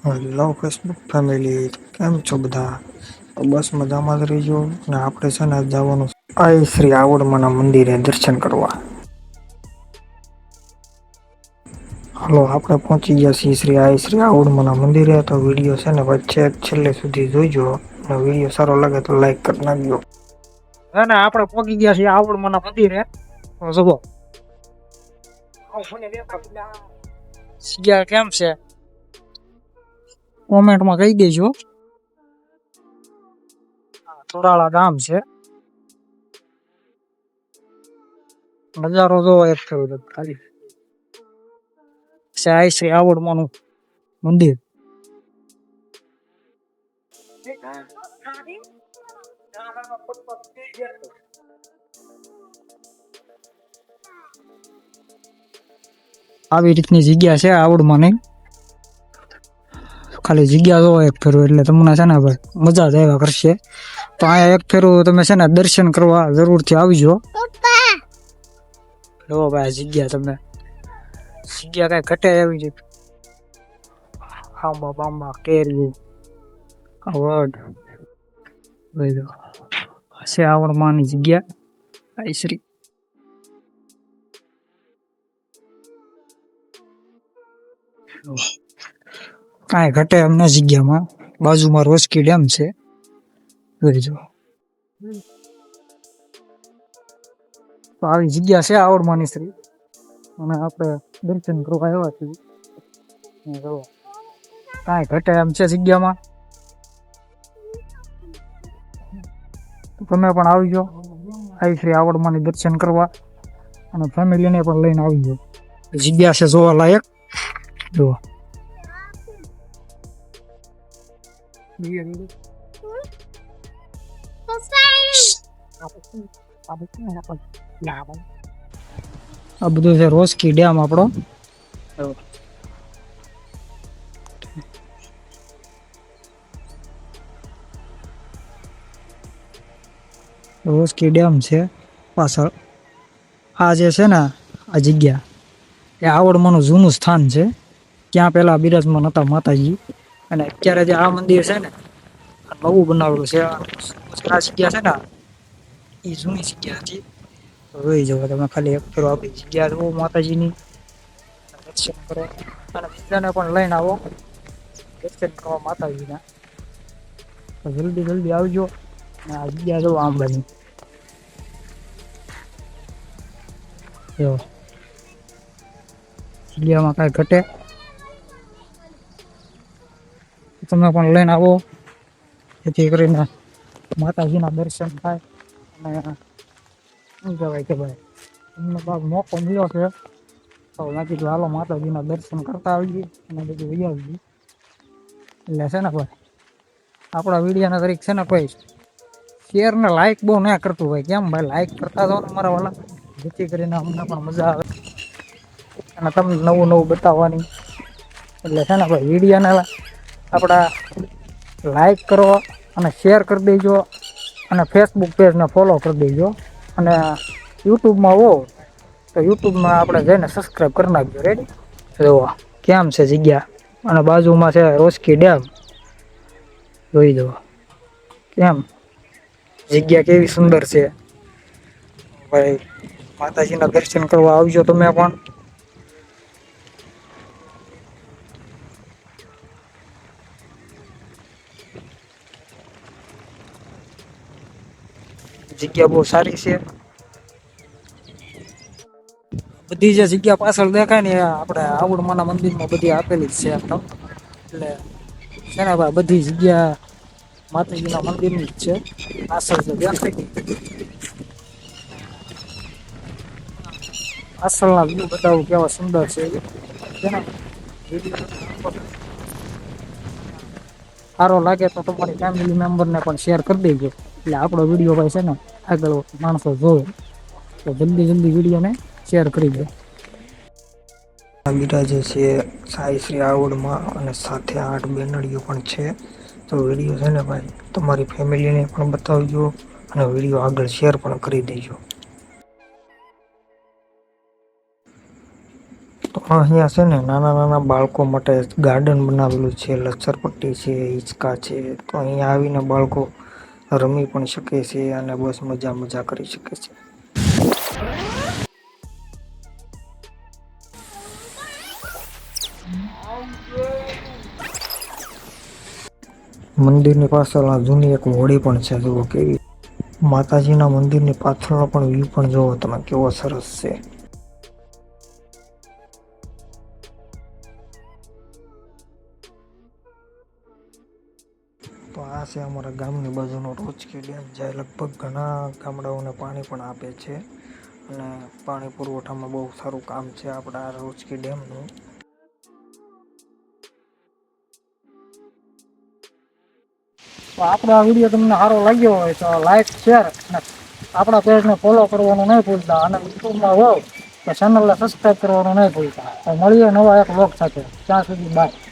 Hello Facebook family, કેમ છો બધા? બસ મજામાં જ રહીજો. ને આપણે છે ને જવાનું આ શ્રી આવડમાના મંદિરે દર્શન કરવા. હાલો આપણે પહોંચી ગયા છીએ શ્રી આઈ શ્રી આવડમાના મંદિરે. તો વિડીયો છે ને વચ્ચે છેલ્લે સુધી જોઈજો. અને વિડીયો સારો લાગે તો લાઈક કરી નાખજો. ના ના આપણે પહોંચી ગયા છીએ આવડમાના મંદિરે. તો જુઓ સિયા કેમ છે કોમેન્ટમાં કહી દેજો. થોડાળા ગામ છે. નજારો જોવો એક ખાલી સાઈ શ્રી આવડમાનું મંદિર. આવી રીતની જગ્યા છે આવડમાની. ખાલી જગ્યા જોવો એક ફેરો એટલે તમને છે ને ભાઈ મજા જ આવ્યા કરશે. તો અહીંયા એક ફેરું તમે છે ને દર્શન કરવા જરૂરથી આવજો. જો ભાઈ જગ્યા તમે જગ્યા કઈ ઘટે આવી છે. આંબા બાંબા કેરી વડ છે આવડમાની જગ્યા આઈ શ્રી. કાંઈ ઘટે એમને જગ્યામાં. બાજુમાં રોસ્કી ડેમ છે. જોઈજો. તો આવી જગ્યા છે આવડમાની શ્રી અને આપણે દર્શન કરવા આવ્યા છીએ. કાંઈ ઘટે એમ છે જગ્યામાં. તમે પણ આવજો આઈ શ્રી આવડમાની દર્શન કરવા અને ફેમિલીને પણ લઈને આવજો. જગ્યા છે જોવા લાયક. જો આ બધું છે રોસ્કી ડેમ આપણો. રોસ્કી ડેમ છે પાછળ. આ જે છે ને આ જગ્યા એ આવડમાનું જૂનું સ્થાન છે. ત્યાં પેલા બિરાજમાન હતા માતાજી. અને અત્યારે જે આ મંદિર છે ને નવું બનાવેલું છે. આ જગ્યા છે ને એ જૂની જગ્યા હતી. જોઈ જવો તમે ખાલી એક ફેરો આપણી જગ્યા જુઓ માતાજીની. દર્શન કરો અને બીજાને પણ લઈને આવો દર્શન કરવા માતાજીના. તો જલ્દી આવજો. અને આ જગ્યા જુઓ આંબાની. જો જગ્યામાં કાંઈ ઘટે. તમે પણ લઈને આવો જેથી કરીને માતાજીના દર્શન થાય. અને શું કહેવાય કે ભાઈ તમને મોકો મળ્યો છે તો મેં કીધું હાલો માતાજીના દર્શન કરતા આવીએ અને બધું વહી આવીએ. એટલે છે ને ભાઈ આપણા વિડીયોના તરીકે છે ને ભાઈ શેર ને લાઈક બહુ ના કરતું ભાઈ. કેમ ભાઈ લાઈક કરતા જાઓ ને મારા વાલા, જેથી કરીને અમને પણ મજા આવે અને તમને નવું બતાવવાની. એટલે છે ને ભાઈ વિડીયોને આપણા લાઈક કરો અને શેર કરી દેજો અને ફેસબુક પેજને ફોલો કરી દેજો. અને યુટ્યુબમાં હો તો યુટ્યુબમાં આપણે જઈને સબસ્ક્રાઈબ કરી નાખજો. રેડી જુઓ કેમ છે જગ્યા. અને બાજુમાં છે રોસ્કી ડેમ. જોઈ દો કેમ જગ્યા કેવી સુંદર છે ભાઈ. માતાજીના દર્શન કરવા આવજો તમે પણ. જગ્યા બહુ સારી છે. બધી જે જગ્યા પાછળ દેખાય ને આપણે આવડમાના મંદિરમાં બધી આપેલી જ છે. એટલે છે ને ભાઈ બધી જગ્યા માતાજીના મંદિરની જ છે. પાછળ જે દેખાય પાછળના વ્યૂ બતાવું કેવા સુંદર છે. સારો લાગે તો તમારી ફેમિલી મેમ્બરને પણ શેર કરી દેજો. એટલે આપણો વિડીયો ભાઈ છે ને આગળ માણસો જોવે તો જલ્દી વિડીયોને શેર કરી દો. બિરાજે છે સાઈ શ્રી આવડમાં અને સાથે 8 બેનડીઓ પણ છે. તો વિડીયો છે ને ભાઈ તમારી ફેમિલીને પણ બતાવજો અને વિડીયો આગળ શેર પણ કરી દેજો. તો અહીંયા છે ને નાના નાના બાળકો માટે ગાર્ડન બનાવેલું છે, લચ્છરપટ્ટી છે, હિંચકા છે. તો અહીંયા આવીને બાળકો રમી પણ શકે છે અને બસ મજા કરી શકે છે. મંદિરની પાછળ આ જૂની એક હોડી પણ છે, જુઓ કેવી. માતાજીના મંદિરની પાછળનો પણ વ્યૂ પણ જુઓ તમે, કેવો સરસ છે. તો આ છે અમારા ગામની બાજુનો રોજકી ડેમ, જ્યાં લગભગ ઘણા ગામડાઓને પાણી પણ આપે છે અને પાણી પુરવઠામાં બહુ સારું કામ છે આપણા રોજકી ડેમનું. તો આપણો આ વિડીયો તમને સારો લાગ્યો હોય તો લાઈક, શેર અને આપણા પેજને ફોલો કરવાનું નહીં ભૂલતા. અને યુટ્યુબમાં હોવ તો ચેનલને સબસ્ક્રાઈબ કરવાનું નહીં ભૂલતા. તો મળીએ નવા એક વ્લોગ સાથે. ત્યાં સુધી બાય.